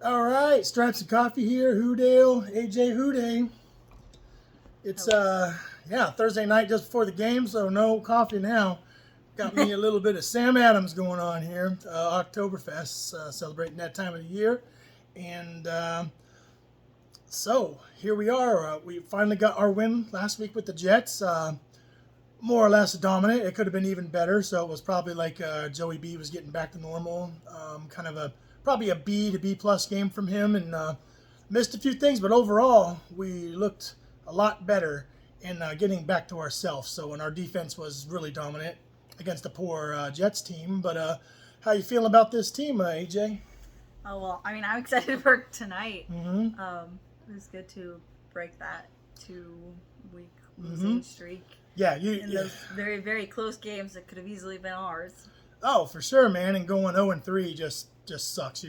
All right, Stripes and Coffee here. Hoodale, AJ Houday. It's Thursday night just before the game, so no coffee now. Got me a little bit of Sam Adams going on here. Oktoberfest, celebrating that time of the year, and so here we are. We finally got our win last week with the Jets. More or less dominant. It could have been even better. So it was probably like Joey B was getting back to normal. Kind of probably a B to B plus game from him, and missed a few things, but overall we looked a lot better in getting back to ourselves. So, and our defense was really dominant against the poor Jets team. But how you feeling about this team, AJ? Oh, well, I mean, I'm excited for tonight. Mm-hmm. It was good to break that 2-week losing streak. Yeah, in those very, very close games that could have easily been ours. Oh, for sure, man. And going 0-3 just sucks.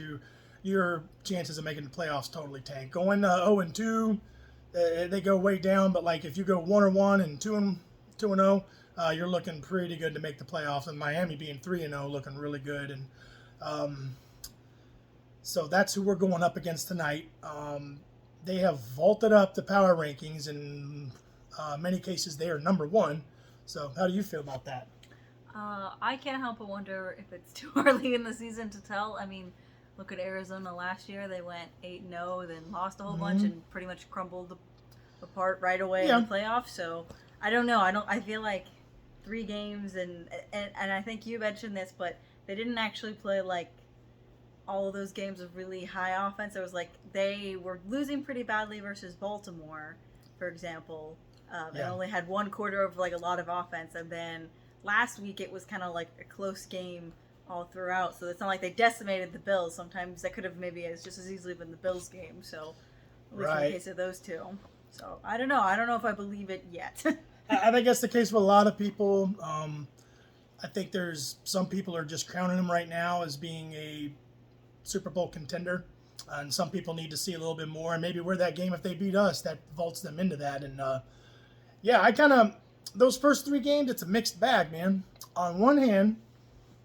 Your chances of making the playoffs totally tank. Going 0-2, they go way down. But like if you go 1-1 and 2-0, you're looking pretty good to make the playoffs. And Miami being 3-0, looking really good. And so that's who we're going up against tonight. They have vaulted up the power rankings, and many cases they are number one. So how do you feel about that? I can't help but wonder if it's too early in the season to tell. I mean, look at Arizona last year. They went 8-0, then lost a whole bunch and pretty much crumbled apart right away in the playoffs. So I don't know. I feel like 3 games, and I think you mentioned this, but they didn't actually play like all of those games of really high offense. It was like they were losing pretty badly versus Baltimore, for example. They only had one quarter of like a lot of offense, and then last week it was kind of like a close game all throughout. So it's not like they decimated the Bills. Sometimes that could have maybe just as easily been the Bills game. So at least in the case of those two. So I don't know. I don't know if I believe it yet. I think that's the case with a lot of people. I think there's some people are just crowning them right now as being a Super Bowl contender. And some people need to see a little bit more. And maybe we're that game if they beat us, that vaults them into that. And I kind of, those first 3 games, it's a mixed bag, man. On one hand,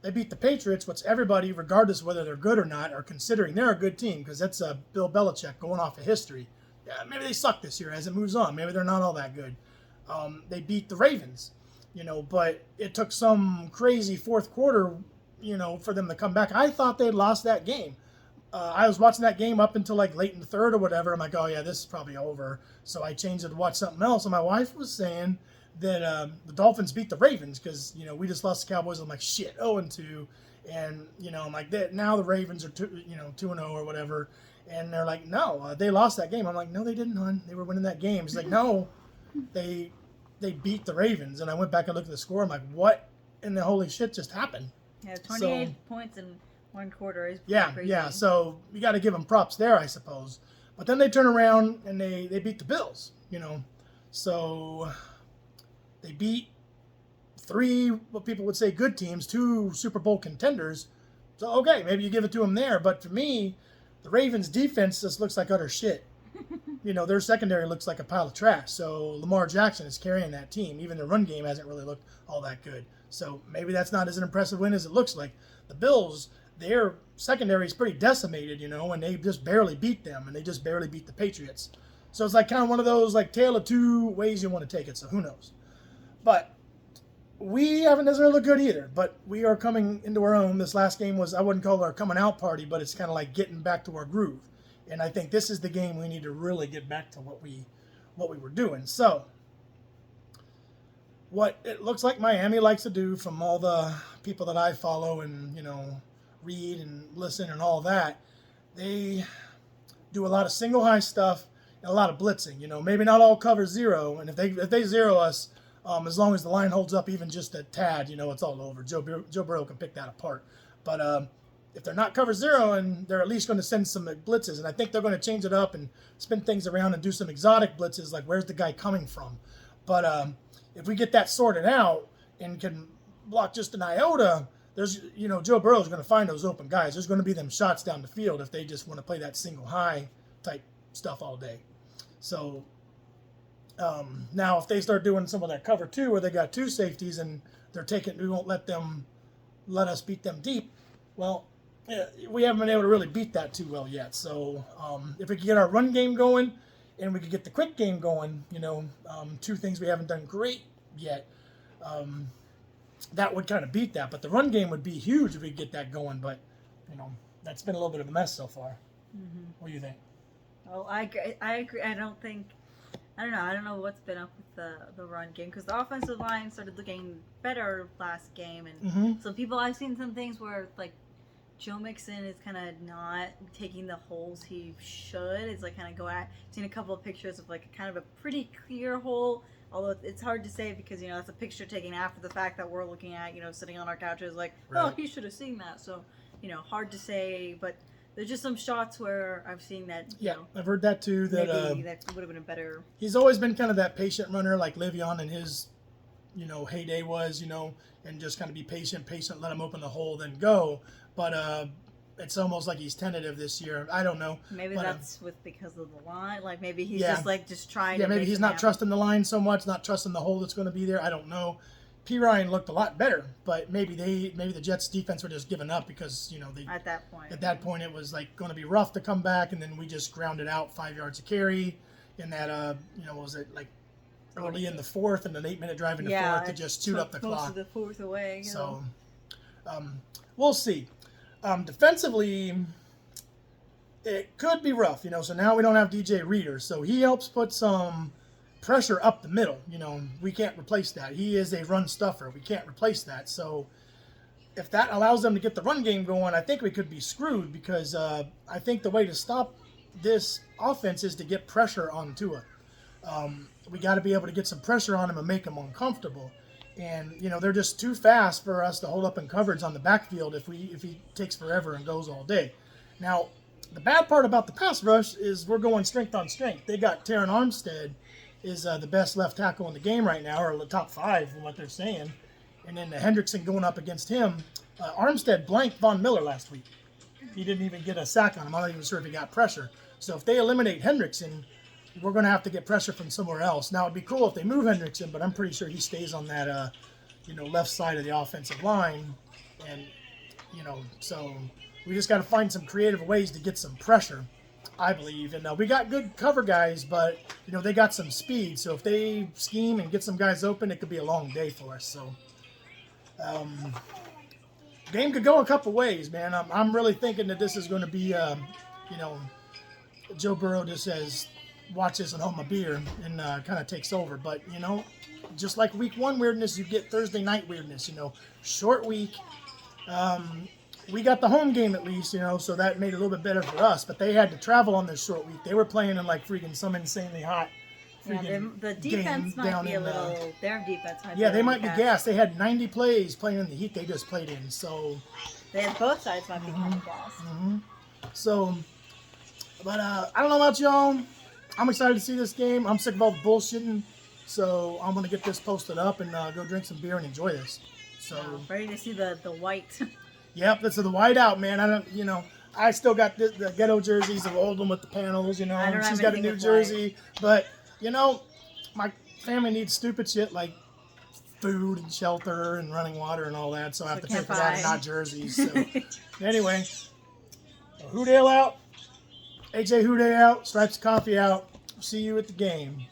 they beat the Patriots, which everybody, regardless of whether they're good or not, are considering they're a good team because that's Bill Belichick going off of history. Yeah, maybe they suck this year as it moves on. Maybe they're not all that good. They beat the Ravens, but it took some crazy fourth quarter, for them to come back. I thought they'd lost that game. I was watching that game up until like late in the third or whatever. I'm like, oh yeah, this is probably over. So I changed it to watch something else. And my wife was saying that the Dolphins beat the Ravens because, we just lost the Cowboys. I'm like, shit, 0-2. And, I'm like, now the Ravens are 2-0 or whatever. And they're like, no, they lost that game. I'm like, no, they didn't, hon. They were winning that game. She's like, no, they beat the Ravens. And I went back and looked at the score. I'm like, what in the holy shit just happened? Yeah, 28 points in one quarter is crazy. Yeah. So you got to give them props there, I suppose. But then they turn around and they beat the Bills, So they beat 3, what people would say good teams, 2 Super Bowl contenders. So, okay, maybe you give it to them there. But for me, the Ravens' defense just looks like utter shit. Their secondary looks like a pile of trash. So Lamar Jackson is carrying that team. Even the run game hasn't really looked all that good. So maybe that's not as an impressive win as it looks like. The Bills, their secondary is pretty decimated, and they just barely beat them, and they just barely beat the Patriots. So it's like kind of one of those like tale of 2 ways you want to take it. So who knows? But we haven't necessarily looked good either. But we are coming into our own. This last game was, I wouldn't call it our coming out party, but it's kind of like getting back to our groove. And I think this is the game we need to really get back to what we were doing. So what it looks like Miami likes to do, from all the people that I follow and, read and listen and all that, they do a lot of single high stuff and a lot of blitzing. Maybe not all cover 0. And if they zero us, as long as the line holds up even just a tad, it's all over. Joe Burrow can pick that apart. But if they're not cover 0, and they're at least going to send some blitzes, and I think they're going to change it up and spin things around and do some exotic blitzes, like where's the guy coming from. But if we get that sorted out and can block just an iota, there's, Joe Burrow is going to find those open guys. There's going to be them shots down the field if they just want to play that single high type stuff all day. So now if they start doing some of that cover 2 where they got 2 safeties and we won't let us beat them deep, well, we haven't been able to really beat that too well yet. So if we could get our run game going and we could get the quick game going, two things we haven't done great yet, that would kind of beat that. But the run game would be huge if we could get that going. But, that's been a little bit of a mess so far. Mm-hmm. What do you think? Well, I agree. I don't know. I don't know what's been up with the run game because the offensive line started looking better last game, and some people I've seen some things where like Joe Mixon is kind of not taking the holes he should. It's like kind of seen a couple of pictures of like kind of a pretty clear hole. Although it's hard to say because that's a picture taken after the fact that we're looking at sitting on our couches like right. Oh, he should have seen that. So hard to say, but. There's just some shots where I've seen that. I've heard that too. That maybe that would have been a better. He's always been kind of that patient runner, like Le'Veon in his, heyday was, and just kind of be patient, let him open the hole, then go. But it's almost like he's tentative this year. I don't know. Maybe that's because of the line. Like maybe he's just trying. Yeah, maybe he's not trusting the line so much, not trusting the hole that's going to be there. I don't know. P. Ryan looked a lot better, but maybe the Jets defense were just giving up because they at that point it was like going to be rough to come back, and then we just grounded out 5 yards a carry in that what was it like early in the fourth and an 8-minute drive in the fourth to just shoot up the clock. Most of the fourth away. So we'll see. Defensively, it could be rough. So now we don't have DJ Reader, so he helps put some pressure up the middle. We can't replace that. He is a run stuffer. We can't replace that. So if that allows them to get the run game going, I think we could be screwed because I think the way to stop this offense is to get pressure on Tua. We got to be able to get some pressure on him and make him uncomfortable. And, they're just too fast for us to hold up in coverage on the backfield if he takes forever and goes all day. Now, the bad part about the pass rush is we're going strength on strength. They got Taron Armstead is the best left tackle in the game right now, or the top 5 from what they're saying. And then Hendrickson going up against him. Armstead blanked Von Miller last week. He didn't even get a sack on him. I'm not even sure if he got pressure. So if they eliminate Hendrickson, we're going to have to get pressure from somewhere else. Now, it'd be cool if they move Hendrickson, but I'm pretty sure he stays on that, left side of the offensive line. And, so we just got to find some creative ways to get some pressure, I believe. And we got good cover guys, but, they got some speed. So if they scheme and get some guys open, it could be a long day for us. So game could go a couple ways, man. I'm really thinking that this is going to be, Joe Burrow just says, watch this and hold my beer and kind of takes over. But, just like week 1 weirdness, you get Thursday night weirdness, short week. We got the home game at least, so that made it a little bit better for us. But they had to travel on this short week. They were playing in like freaking some insanely hot the defense might be a little. Their defense might be. Yeah, they might be gassed. They had 90 plays playing in the heat they just played in. So they had both sides might be kind of gassed. So, but I don't know about y'all. I'm excited to see this game. I'm sick of all the bullshitting. So I'm gonna get this posted up and go drink some beer and enjoy this. So ready to see the white. Yep, that's the white out, man. I don't, I still got the ghetto jerseys of old one with the panels. She's got a new jersey, but my family needs stupid shit like food and shelter and running water and all that. So I have to pay for that and not jerseys. So anyway, Hoodale out, AJ Houday out, Stripes Coffee out. See you at the game.